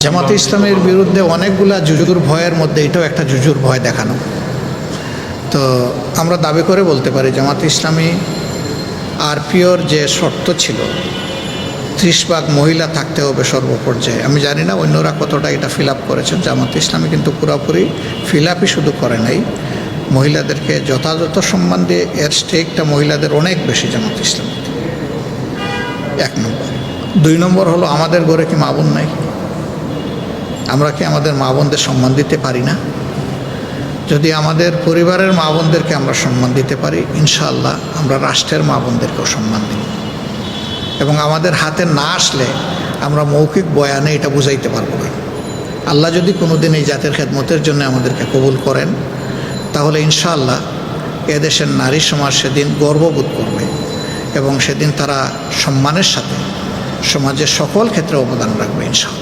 জামাতে ইসলামের বিরুদ্ধে অনেকগুলা জুজুর ভয়ের মধ্যে এটাও একটা জুজুর ভয় দেখানো। তো আমরা দাবি করে বলতে পারি জামাতে ইসলামী আরপিওর যে শর্ত ছিল 30 ভাগ মহিলা থাকতে হবে সর্বপর্যায়ে, আমি জানি না অন্যরা কতটা এটা ফিল আপ করেছেন। জামাতে ইসলামী কিন্তু পুরোপুরি ফিল আপই শুধু করে নাই, মহিলাদেরকে যথাযথ সম্মান দিয়ে এর স্টেকটা মহিলাদের অনেক বেশি জামাতে ইসলামী। 1 নম্বর। 2 নম্বর হলো আমাদের ঘরে কি মা বোন নাই? আমরা কি আমাদের মা বোনদের সম্মান দিতে পারি না? যদি আমাদের পরিবারের মা বোনদেরকে আমরা সম্মান দিতে পারি, ইনশাআল্লাহ আমরা রাষ্ট্রের মা বোনদেরকেও সম্মান দিব। এবং আমাদের হাতে না আসলে আমরা মৌখিক বয়ানে এটা বুঝাইতে পারবো না। আল্লাহ যদি কোনো দিন এই জাতির খেদমতের জন্য আমাদেরকে কবুল করেন, তাহলে ইনশাআল্লাহ এদেশের নারী সমাজ সেদিন গর্ববোধ করবে এবং সেদিন তারা সম্মানের সাথে সমাজের সকল ক্ষেত্রে অবদান রাখবে ইনশাআল্লাহ।